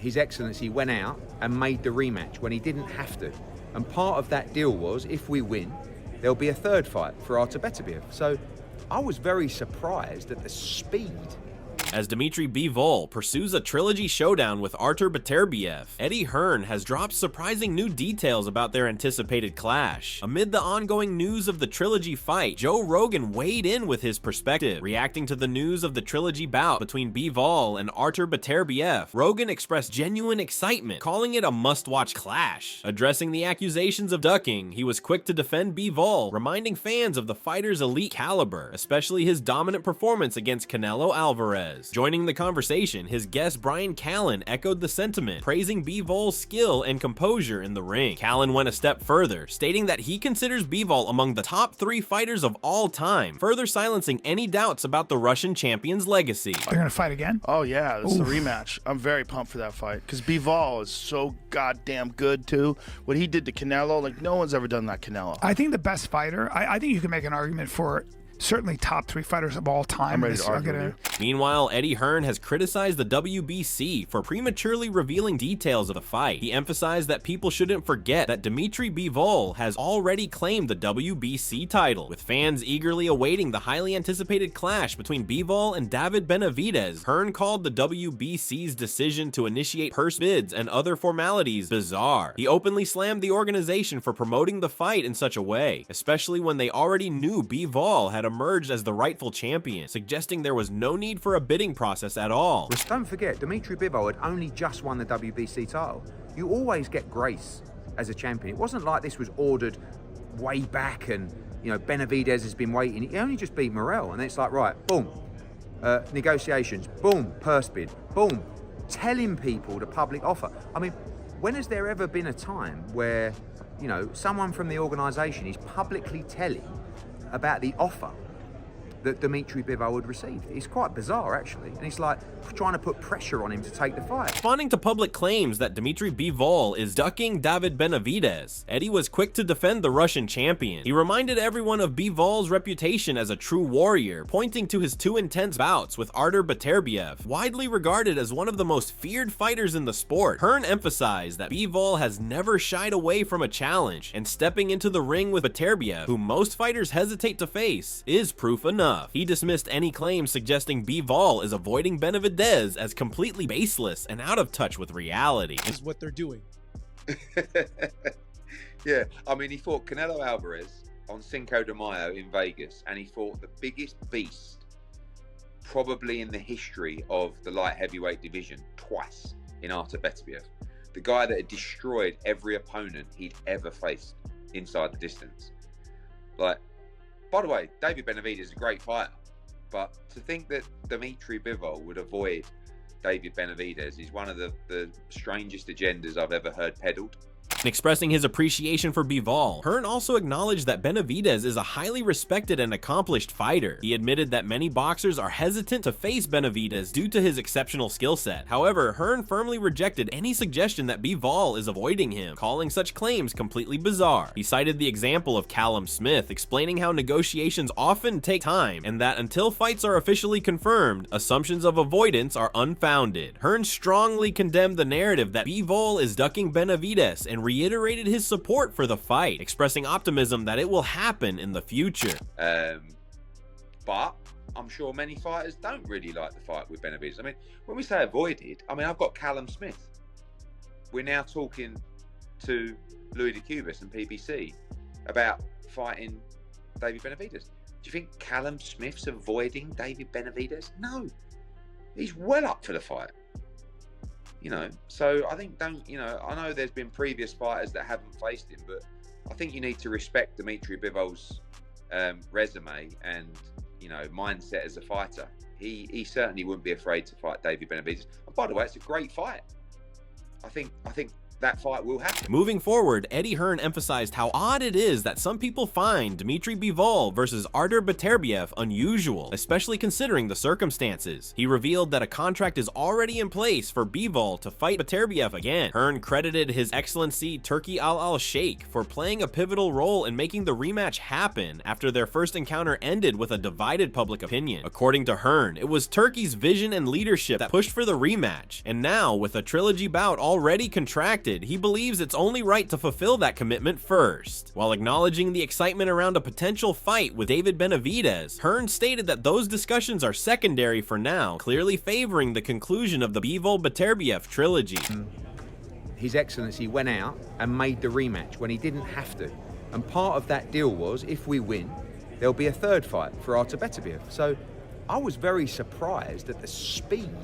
His Excellency went out and made the rematch when he didn't have to. And part of that deal was, if we win, there'll be a third fight for Artur Beterbiev. So I was very surprised at the speed. As Dmitry Bivol pursues a trilogy showdown with Artur Beterbiev, Eddie Hearn has dropped surprising new details about their anticipated clash. Amid the ongoing news of the trilogy fight, Joe Rogan weighed in with his perspective. Reacting to the news of the trilogy bout between Bivol and Artur Beterbiev, Rogan expressed genuine excitement, calling it a must-watch clash. Addressing the accusations of ducking, he was quick to defend Bivol, reminding fans of the fighter's elite caliber, especially his dominant performance against Canelo Alvarez. Joining the conversation, his guest Brian Callen echoed the sentiment, praising Bivol's skill and composure in the ring. Callen went a step further, stating that he considers Bivol among the top 3 fighters of all time, further silencing any doubts about the Russian champion's legacy. They're gonna fight again? Oh yeah, it's the rematch. I'm very pumped for that fight because Bivol is so goddamn good too. What he did to Canelo, like no one's ever done that Canelo. I think the best fighter, I think you can make an argument for certainly top 3 fighters of all time. I'm ready to argue with you. Meanwhile, Eddie Hearn has criticized the WBC for prematurely revealing details of the fight. He emphasized that people shouldn't forget that Dmitry Bivol has already claimed the WBC title, with fans eagerly awaiting the highly anticipated clash between Bivol and David Benavidez. Hearn called the WBC's decision to initiate purse bids and other formalities bizarre. He openly slammed the organization for promoting the fight in such a way, especially when they already knew Bivol had emerged as the rightful champion, suggesting there was no need for a bidding process at all. Don't forget, Dmitry Bivol had only just won the WBC title. You always get grace as a champion. It wasn't like this was ordered way back and, you know, Benavidez has been waiting. He only just beat Morel, and it's like, right, boom, negotiations, boom, purse bid, boom, telling people the public offer. I mean, when has there ever been a time where, you know, someone from the organisation is publicly telling about the offer that Dmitry Bivol had received? It's quite bizarre, actually, and it's like trying to put pressure on him to take the fight. Responding to public claims that Dmitry Bivol is ducking David Benavidez, Eddie was quick to defend the Russian champion. He reminded everyone of Bivol's reputation as a true warrior, pointing to his 2 intense bouts with Artur Beterbiev, widely regarded as one of the most feared fighters in the sport. Hearn emphasized that Bivol has never shied away from a challenge, and stepping into the ring with Beterbiev, who most fighters hesitate to face, is proof enough. He dismissed any claims suggesting Bivol is avoiding Benavidez as completely baseless and out of touch with reality. This is what they're doing. Yeah, I mean, he fought Canelo Alvarez on Cinco de Mayo in Vegas, and he fought the biggest beast probably in the history of the light heavyweight division twice in Artur Beterbiev. The guy that had destroyed every opponent he'd ever faced inside the distance. Like, by the way, David Benavidez is a great fighter, but to think that Dmitry Bivol would avoid David Benavidez is one of the strangest agendas I've ever heard peddled. In expressing his appreciation for Bivol, Hearn also acknowledged that Benavidez is a highly respected and accomplished fighter. He admitted that many boxers are hesitant to face Benavidez due to his exceptional skill set. However, Hearn firmly rejected any suggestion that Bivol is avoiding him, calling such claims completely bizarre. He cited the example of Callum Smith, explaining how negotiations often take time, and that until fights are officially confirmed, assumptions of avoidance are unfounded. Hearn strongly condemned the narrative that Bivol is ducking Benavidez and reiterated his support for the fight, expressing optimism that it will happen in the future. But I'm sure many fighters don't really like the fight with Benavidez. I mean, when we say avoided, I mean, I've got Callum Smith. We're now talking to Louis de Cubas and PBC about fighting David Benavidez. Do you think Callum Smith's avoiding David Benavidez? No. He's well up for the fight. You know, so I think I know there's been previous fighters that haven't faced him, but I think you need to respect Dmitry Bivol's resume and, you know, mindset as a fighter. He certainly wouldn't be afraid to fight David Benavidez. And by the way, it's a great fight. I think that fight will happen. Moving forward, Eddie Hearn emphasized how odd it is that some people find Dmitry Bivol versus Artur Beterbiev unusual, especially considering the circumstances. He revealed that a contract is already in place for Bivol to fight Beterbiev again. Hearn credited His Excellency Turki Al-Sheikh for playing a pivotal role in making the rematch happen after their first encounter ended with a divided public opinion. According to Hearn, it was Turkey's vision and leadership that pushed for the rematch, and now, with a trilogy bout already contracted, he believes it's only right to fulfill that commitment first. While acknowledging the excitement around a potential fight with David Benavidez, Hearn stated that those discussions are secondary for now, clearly favoring the conclusion of the Bivol-Beterbiev trilogy. His Excellency went out and made the rematch when he didn't have to. And part of that deal was, if we win, there'll be a third fight for Artur Beterbiev. So I was very surprised at the speed.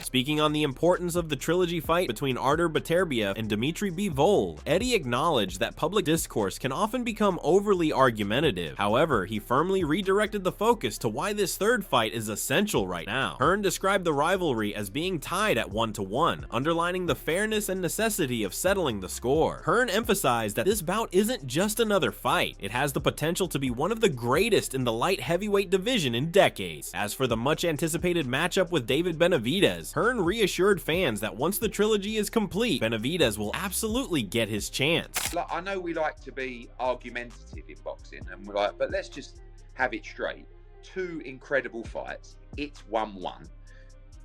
Speaking on the importance of the trilogy fight between Artur Beterbiev and Dmitry Bivol, Eddie acknowledged that public discourse can often become overly argumentative. However, he firmly redirected the focus to why this third fight is essential right now. Hearn described the rivalry as being tied at 1-1, underlining the fairness and necessity of settling the score. Hearn emphasized that this bout isn't just another fight. It has the potential to be one of the greatest in the light heavyweight division in decades. As for the much anticipated matchup with David Benavidez, Hearn reassured fans that once the trilogy is complete, Benavidez will absolutely get his chance. Like, I know we like to be argumentative in boxing, and we're like, but let's just have it straight. Two incredible fights. It's 1-1.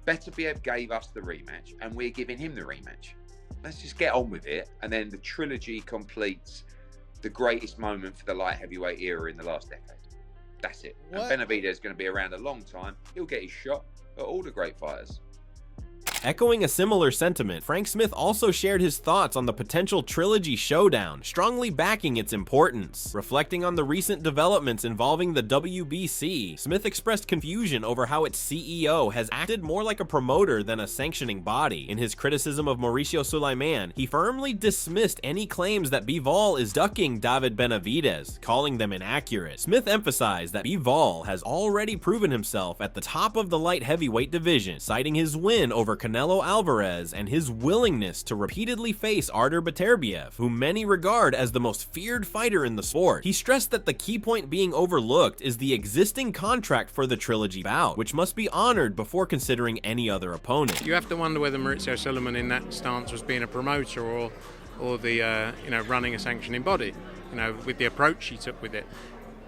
Beterbiev gave us the rematch, and we're giving him the rematch. Let's just get on with it, and then the trilogy completes the greatest moment for the light heavyweight era in the last decade. That's it. What? And Benavidez is going to be around a long time. He'll get his shot at all the great fighters. Echoing a similar sentiment, Frank Smith also shared his thoughts on the potential trilogy showdown, strongly backing its importance. Reflecting on the recent developments involving the WBC, Smith expressed confusion over how its CEO has acted more like a promoter than a sanctioning body. In his criticism of Mauricio Sulaiman, he firmly dismissed any claims that Bivol is ducking David Benavidez, calling them inaccurate. Smith emphasized that Bivol has already proven himself at the top of the light heavyweight division, citing his win over Canelo Alvarez and his willingness to repeatedly face Artur Beterbiev, whom many regard as the most feared fighter in the sport. He stressed that the key point being overlooked is the existing contract for the trilogy bout, which must be honored before considering any other opponent. You have to wonder whether Mauricio Sulaiman in that stance was being a promoter or the running a sanctioning body, with the approach he took with it.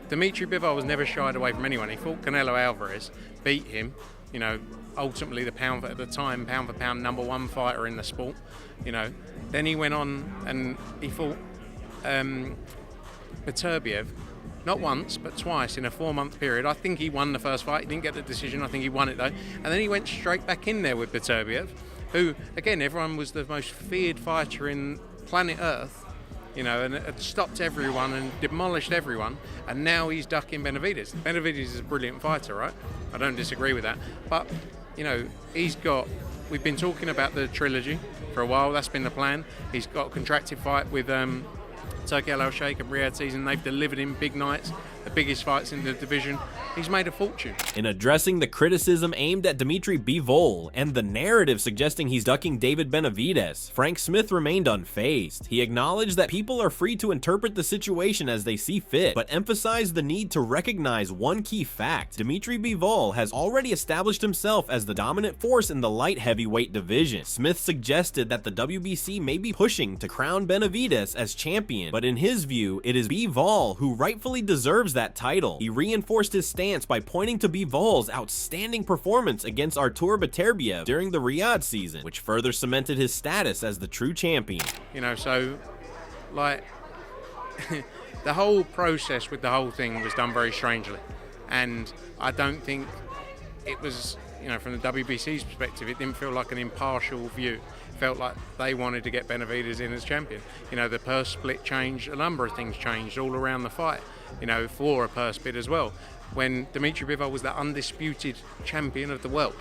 Dmitry Bivol was never shied away from anyone. He fought Canelo Alvarez, beat him, ultimately the pound for pound number one fighter in the sport. Then he went on and he fought Beterbiev, not once but twice in a 4-month period. I think he won the first fight. He didn't get the decision. I think he won it though. And then he went straight back in there with Beterbiev, who again everyone was the most feared fighter in planet Earth. And it stopped everyone and demolished everyone, and now he's ducking Benavidez. Benavidez is a brilliant fighter, right? I don't disagree with that. But, we've been talking about the trilogy for a while. That's been the plan. He's got a contracted fight with Turki Al-Sheikh and Riyadh season. They've delivered him big nights, the biggest fights in the division. He's made a fortune. In addressing the criticism aimed at Dmitry Bivol and the narrative suggesting he's ducking David Benavidez, Frank Smith remained unfazed. He acknowledged that people are free to interpret the situation as they see fit, but emphasized the need to recognize one key fact. Dmitry Bivol has already established himself as the dominant force in the light heavyweight division. Smith suggested that the WBC may be pushing to crown Benavidez as champion, but in his view, it is Bivol who rightfully deserves that title. He reinforced his stance by pointing to Bivol's outstanding performance against Artur Beterbiev during the Riyadh season, which further cemented his status as the true champion. The whole process with the whole thing was done very strangely, and I don't think it was, from the WBC's perspective, it didn't feel like an impartial view. It felt like they wanted to get Benavidez in as champion. The purse split changed, a number of things changed all around the fight, for a purse bid as well, when Dmitry Bivol was the undisputed champion of the world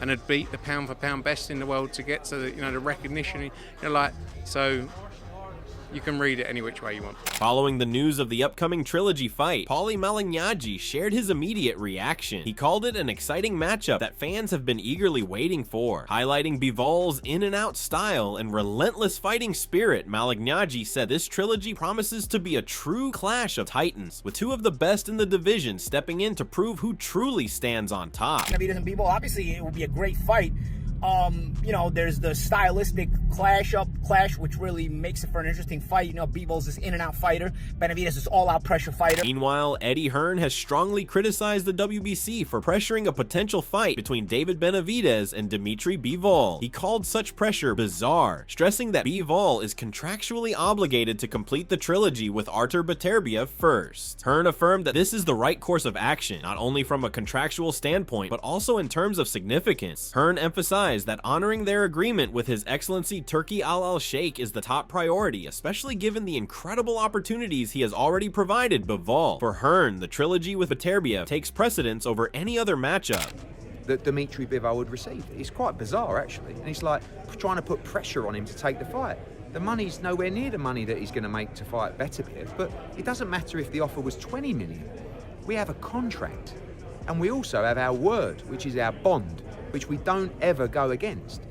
and had beat the pound for pound best in the world to get to the recognition. So you can read it any which way you want. Following the news of the upcoming trilogy fight, Paulie Malignaggi shared his immediate reaction. He called it an exciting matchup that fans have been eagerly waiting for. Highlighting Bivol's in-and-out style and relentless fighting spirit, Malignaggi said this trilogy promises to be a true clash of titans, with two of the best in the division stepping in to prove who truly stands on top. Benavidez and Bivol, obviously it will be a great fight. You know, there's the stylistic clash, which really makes it for an interesting fight. You know, Bivol's this in-and-out fighter. Benavidez is all-out pressure fighter. Meanwhile, Eddie Hearn has strongly criticized the WBC for pressuring a potential fight between David Benavidez and Dimitri Bivol. He called such pressure bizarre, stressing that Bivol is contractually obligated to complete the trilogy with Artur Beterbiev first. Hearn affirmed that this is the right course of action, not only from a contractual standpoint, but also in terms of significance. Hearn emphasized that honoring their agreement with His Excellency Turki Al Sheikh is the top priority, especially given the incredible opportunities he has already provided Bivol. For Hearn, the trilogy with Beterbiev takes precedence over any other matchup that Dimitri Bivol would receive. It's quite bizarre, actually, and it's like trying to put pressure on him to take the fight. The money's nowhere near the money that he's going to make to fight Beterbiev, but it doesn't matter if the offer was 20 million. We have a contract, and we also have our word, which is our bond, which we don't ever go against.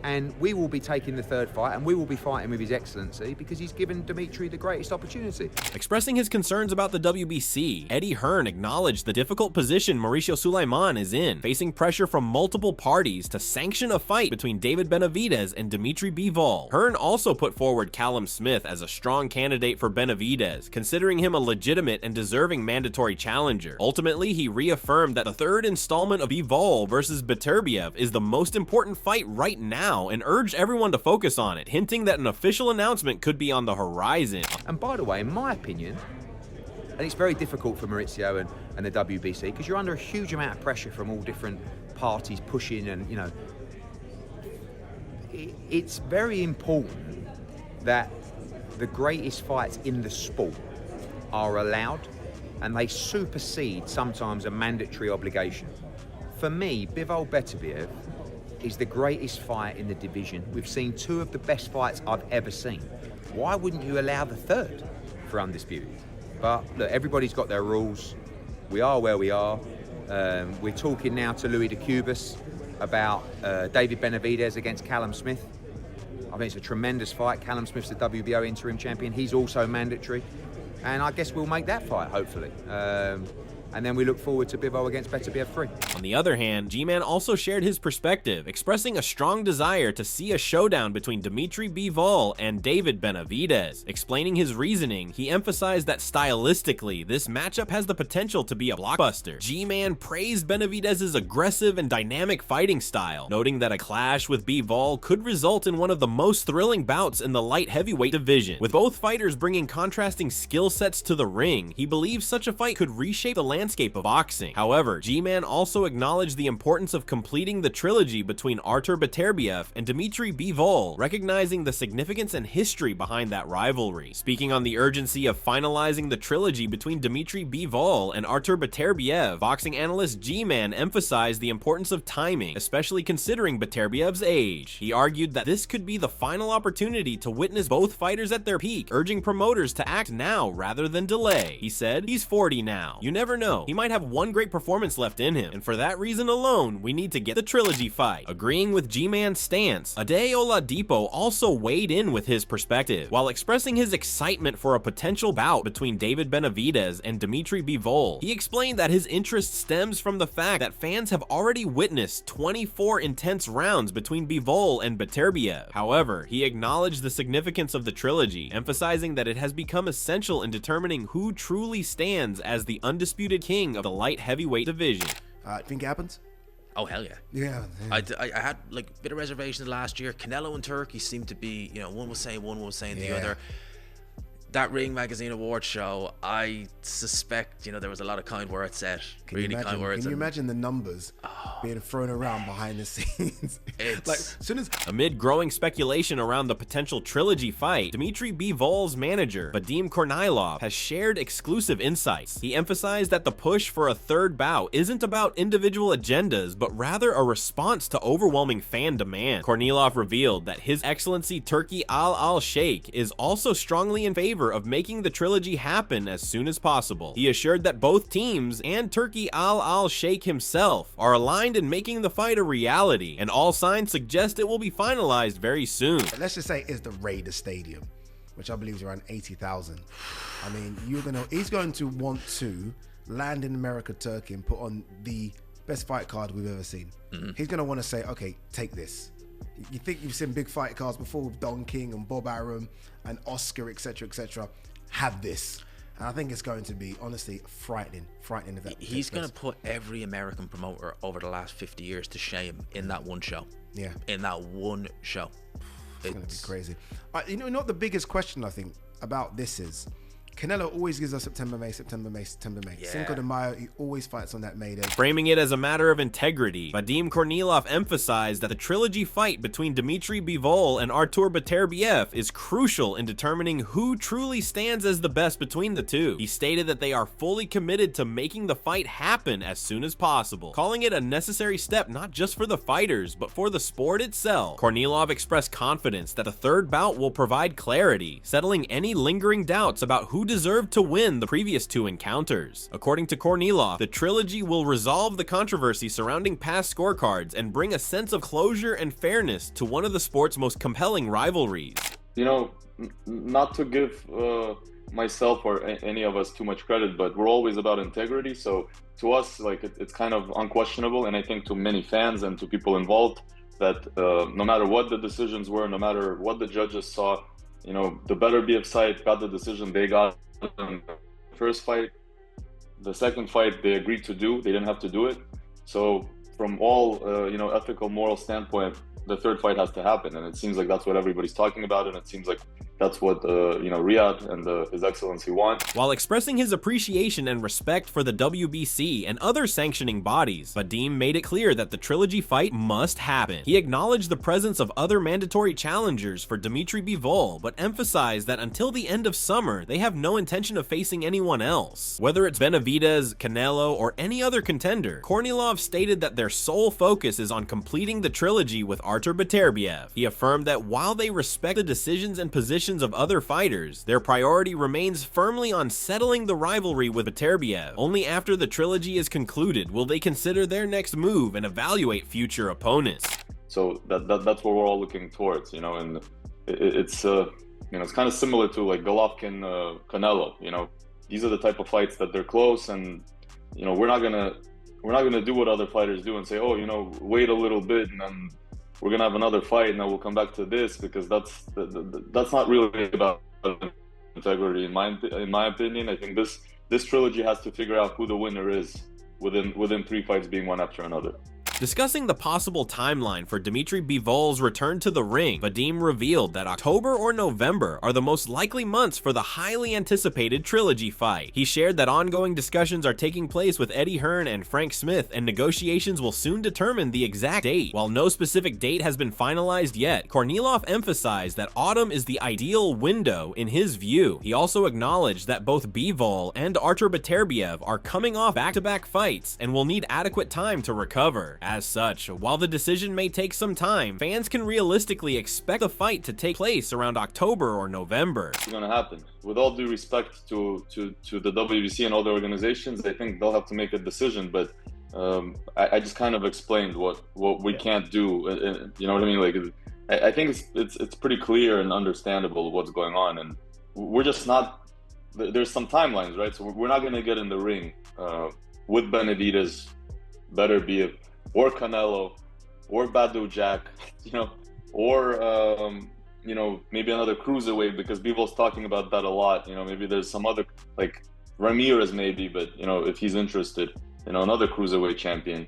And we will be taking the third fight, and we will be fighting with His Excellency because he's given Dimitri the greatest opportunity. Expressing his concerns about the WBC, Eddie Hearn acknowledged the difficult position Mauricio Sulaiman is in, facing pressure from multiple parties to sanction a fight between David Benavidez and Dimitri Bivol. Hearn also put forward Callum Smith as a strong candidate for Benavidez, considering him a legitimate and deserving mandatory challenger. Ultimately, he reaffirmed that the third installment of Bivol versus Beterbiev is the most important fight right now, and urged everyone to focus on it, hinting that an official announcement could be on the horizon. And by the way, in my opinion, and it's very difficult for Mauricio and the WBC because you're under a huge amount of pressure from all different parties pushing, and you know, it's very important that the greatest fights in the sport are allowed, and they supersede sometimes a mandatory obligation. For me, Bivol Beterbiev is the greatest fight in the division. We've seen two of the best fights I've ever seen. Why wouldn't you allow the third for Undisputed? But look, everybody's got their rules. We are where we are. We're talking now to Louis de Cubas about David Benavidez against Callum Smith. I think it's a tremendous fight. Callum Smith's the WBO interim champion. He's also mandatory. And I guess we'll make that fight, hopefully. And then we look forward to Bivol against Beterbiev 3. On the other hand, G-Man also shared his perspective, expressing a strong desire to see a showdown between Dimitri Bivol and David Benavidez. Explaining his reasoning, he emphasized that stylistically, this matchup has the potential to be a blockbuster. G-Man praised Benavidez's aggressive and dynamic fighting style, noting that a clash with Bivol could result in one of the most thrilling bouts in the light heavyweight division. With both fighters bringing contrasting skill sets to the ring, he believes such a fight could reshape the landscape of boxing. However, G-Man also acknowledged the importance of completing the trilogy between Artur Beterbiev and Dimitri Bivol, recognizing the significance and history behind that rivalry. Speaking on the urgency of finalizing the trilogy between Dimitri Bivol and Artur Beterbiev, boxing analyst G-Man emphasized the importance of timing, especially considering Beterbiev's age. He argued that this could be the final opportunity to witness both fighters at their peak, urging promoters to act now rather than delay. He said, "He's 40 now. You never know. He might have one great performance left in him, and for that reason alone, we need to get the trilogy fight." Agreeing with G-Man's stance, Ade Oladipo also weighed in with his perspective. While expressing his excitement for a potential bout between David Benavidez and Dimitri Bivol, he explained that his interest stems from the fact that fans have already witnessed 24 intense rounds between Bivol and Beterbiev. However, he acknowledged the significance of the trilogy, emphasizing that it has become essential in determining who truly stands as the undisputed king of the light heavyweight division. Think happens? Oh, hell yeah. Yeah. I had like a bit of reservations last year. Canelo and Turkey seemed to be, you know, one was saying the other. that Ring Magazine Award show, I suspect, there was a lot of kind words said. Kind words. Can you imagine the numbers being thrown around behind the scenes? It's like, as soon as Amid growing speculation around the potential trilogy fight, Dmitry Bivol's manager, Vadim Kornilov, has shared exclusive insights. He emphasized that the push for a third bout isn't about individual agendas, but rather a response to overwhelming fan demand. Kornilov revealed that His Excellency Turki Al-Sheikh is also strongly in favor of making the trilogy happen as soon as possible. He assured that both teams and Turki Al-Sheikh himself are aligned in making the fight a reality, and all signs suggest it will be finalized very soon. let's just say it's the Raiders Stadium, which I believe is around 80,000. I mean, he's going to want to land in America, Turkey, and put on the best fight card we've ever seen. He's going to want to say, okay, take this. You think you've seen big fight cards before with Don King and Bob Arum and Oscar, etc., etc. Have this. And I think it's going to be, honestly, frightening if that He's going to put every American promoter over the last 50 years to shame in that one show. Yeah. In that one show. It's going to be crazy. Not the biggest question, I think, about this is, Canelo always gives us September, May. Yeah. Cinco de Mayo, he always fights on that May day. Framing it as a matter of integrity, Vadim Kornilov emphasized that the trilogy fight between Dmitry Bivol and Artur Beterbiev is crucial in determining who truly stands as the best between the two. He stated that they are fully committed to making the fight happen as soon as possible, calling it a necessary step not just for the fighters, but for the sport itself. Kornilov expressed confidence that the third bout will provide clarity, settling any lingering doubts about who deserved to win the previous two encounters. According to Kornilov, the trilogy will resolve the controversy surrounding past scorecards and bring a sense of closure and fairness to one of the sport's most compelling rivalries. Not to give myself or any of us too much credit, but we're always about integrity. So to us, it's kind of unquestionable, and I think to many fans and to people involved, that no matter what the decisions were, no matter what the judges saw, the Beterbiev side got the decision they got in the first fight. The second fight, they agreed to do. They didn't have to do it. So from all, ethical, moral standpoint, the third fight has to happen. And it seems like that's what everybody's talking about. And it seems like that's what, Riyadh and His Excellency want. While expressing his appreciation and respect for the WBC and other sanctioning bodies, Vadim made it clear that the trilogy fight must happen. He acknowledged the presence of other mandatory challengers for Dmitry Bivol, but emphasized that until the end of summer, they have no intention of facing anyone else. Whether it's Benavidez, Canelo, or any other contender, Kornilov stated that their sole focus is on completing the trilogy with Artur Beterbiev. He affirmed that while they respect the decisions and positions of other fighters, their priority remains firmly on settling the rivalry with Beterbiev. Only after the trilogy is concluded will they consider their next move and evaluate future opponents. So that's what we're all looking towards, and it's it's kind of similar to like Golovkin, Canelo. These are the type of fights that they're close, and we're not gonna do what other fighters do and say, wait a little bit and then we're gonna have another fight and then we'll come back to this, because that's not really about integrity in my opinion. I think this trilogy has to figure out who the winner is within 3 fights being one after another. Discussing the possible timeline for Dmitry Bivol's return to the ring, Vadim revealed that October or November are the most likely months for the highly anticipated trilogy fight. He shared that ongoing discussions are taking place with Eddie Hearn and Frank Smith, and negotiations will soon determine the exact date. While no specific date has been finalized yet, Kornilov emphasized that autumn is the ideal window in his view. He also acknowledged that both Bivol and Artur Beterbiev are coming off back-to-back fights and will need adequate time to recover. As such, while the decision may take some time, fans can realistically expect the fight to take place around October or November. It's going to happen. With all due respect to the WBC and other organizations, I think they'll have to make a decision, but I just kind of explained what we can't do. You know what I mean? Like, I think it's pretty clear and understandable what's going on, and we're just not. There's some timelines, right? So we're not going to get in the ring with Benavidez, Beterbiev, or Canelo, or Badu Jack, or maybe another cruiserweight, because Bivol's talking about that a lot. Maybe there's some other, like Ramirez, maybe, but if he's interested, another cruiserweight champion.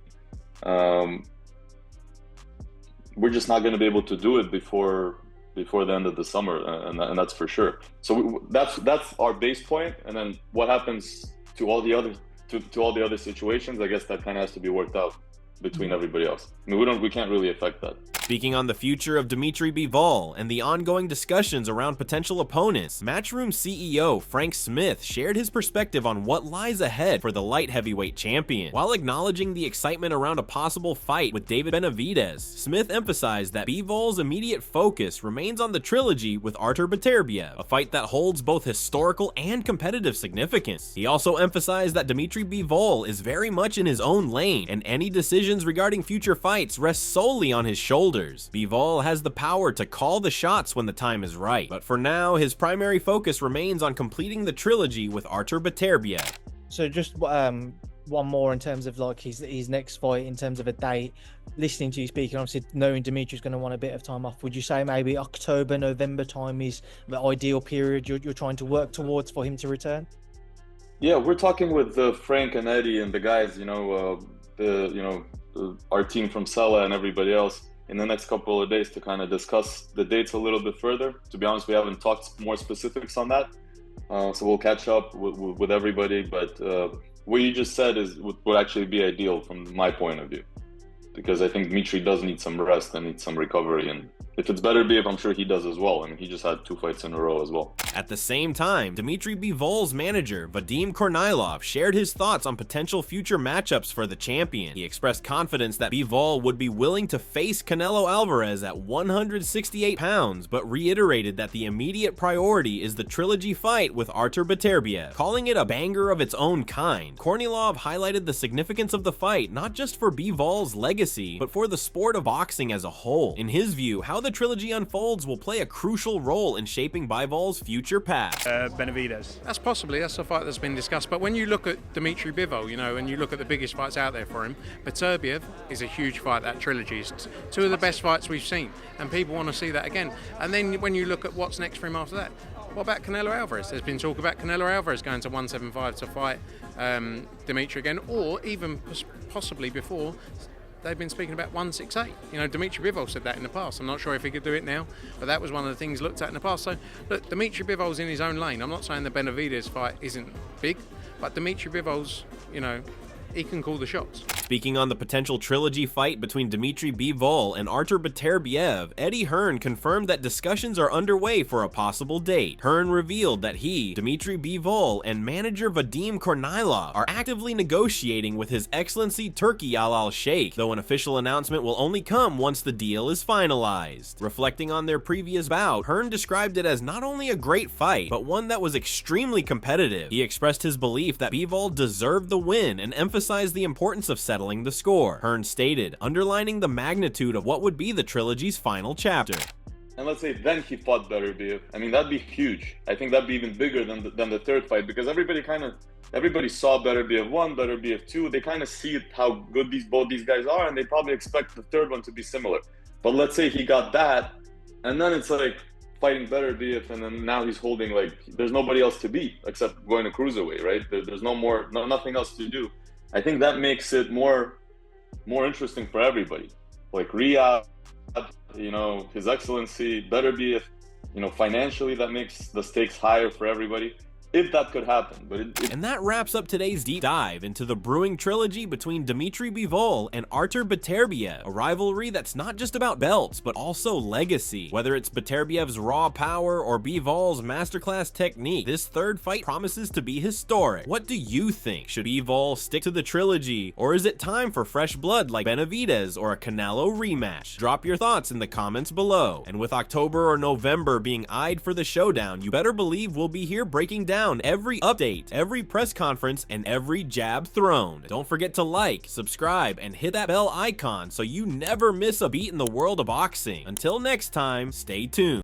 We're just not going to be able to do it before before the end of the summer, and that's for sure. So that's our base point, and then what happens to all the other situations, I guess that kind of has to be worked out between everybody else. I mean, we can't really affect that. Speaking on the future of Dimitri Bivol and the ongoing discussions around potential opponents, Matchroom CEO Frank Smith shared his perspective on what lies ahead for the light heavyweight champion. While acknowledging the excitement around a possible fight with David Benavidez, Smith emphasized that Bivol's immediate focus remains on the trilogy with Artur Beterbiev, a fight that holds both historical and competitive significance. He also emphasized that Dimitri Bivol is very much in his own lane, and any decisions regarding future fights rest solely on his shoulders. Bivol has the power to call the shots when the time is right, but for now, his primary focus remains on completing the trilogy with Artur Beterbiev. So just one more in terms of like his next fight, in terms of a date. Listening to you speaking, obviously knowing Dimitri's going to want a bit of time off, would you say maybe October, November time is the ideal period you're trying to work towards for him to return? Yeah, we're talking with Frank and Eddie and the guys, our team from Sella and everybody else in the next couple of days to kind of discuss the dates a little bit further. To be honest, we haven't talked more specifics on that. So we'll catch up with everybody. But what you just said would actually be ideal from my point of view, because I think Dmitry does need some rest and needs some recovery. And if it's Beterbiev, I'm sure he does as well. I mean, he just had 2 fights in a row as well. At the same time, Dimitri Bivol's manager, Vadim Kornilov, shared his thoughts on potential future matchups for the champion. He expressed confidence that Bivol would be willing to face Canelo Alvarez at 168 pounds, but reiterated that the immediate priority is the trilogy fight with Artur Beterbiev, calling it a banger of its own kind. Kornilov highlighted the significance of the fight not just for Bivol's legacy, but for the sport of boxing as a whole. In his view, how the trilogy unfolds will play a crucial role in shaping Bivol's future path. Benavidez. That's a fight that's been discussed. But when you look at Dimitri Bivol, and you look at the biggest fights out there for him, Beterbiev is a huge fight. That trilogy is 2 of the best fights we've seen, and people want to see that again. And then when you look at what's next for him after that, what about Canelo Alvarez? There's been talk about Canelo Alvarez going to 175 to fight Dimitri again, or even possibly before. They've been speaking about 168. Dimitri Bivol said that in the past. I'm not sure if he could do it now, but that was one of the things looked at in the past. So, look, Dimitri Bivol's in his own lane. I'm not saying the Benavidez fight isn't big, but Dimitri Bivol's, he can call the shots. Speaking on the potential trilogy fight between Dimitri Bivol and Artur Beterbiev, Eddie Hearn confirmed that discussions are underway for a possible date. Hearn revealed that he, Dimitri Bivol, and manager Vadim Kornilov are actively negotiating with His Excellency Turki Al-Sheikh, though an official announcement will only come once the deal is finalized. Reflecting on their previous bout, Hearn described it as not only a great fight, but one that was extremely competitive. He expressed his belief that Bivol deserved the win and emphasized the importance of settling the score. Hearn stated, underlining the magnitude of what would be the trilogy's final chapter. And let's say then he fought Beterbiev. I mean, that'd be huge. I think that'd be even bigger than the third fight, because everybody saw Beterbiev 1, Beterbiev 2. They kind of see how good both these guys are, and they probably expect the third one to be similar. But let's say he got that, and then it's like fighting Beterbiev, and then now he's holding, there's nobody else to beat except going to cruiserweight, right? There's nothing else to do. I think that makes it more interesting for everybody. Like Riyadh, His Excellency, Beterbiev, financially that makes the stakes higher for everybody. If that could happen. And that wraps up today's deep dive into the brewing trilogy between Dimitri Bivol and Artur Beterbiev, a rivalry that's not just about belts, but also legacy. Whether it's Beterbiev's raw power or Bivol's masterclass technique, this third fight promises to be historic. What do you think? Should Bivol stick to the trilogy, or is it time for fresh blood like Benavidez or a Canelo rematch? Drop your thoughts in the comments below. And with October or November being eyed for the showdown, you better believe we'll be here breaking down every update, every press conference, and every jab thrown. Don't forget to like, subscribe, and hit that bell icon so you never miss a beat in the world of boxing. Until next time, stay tuned.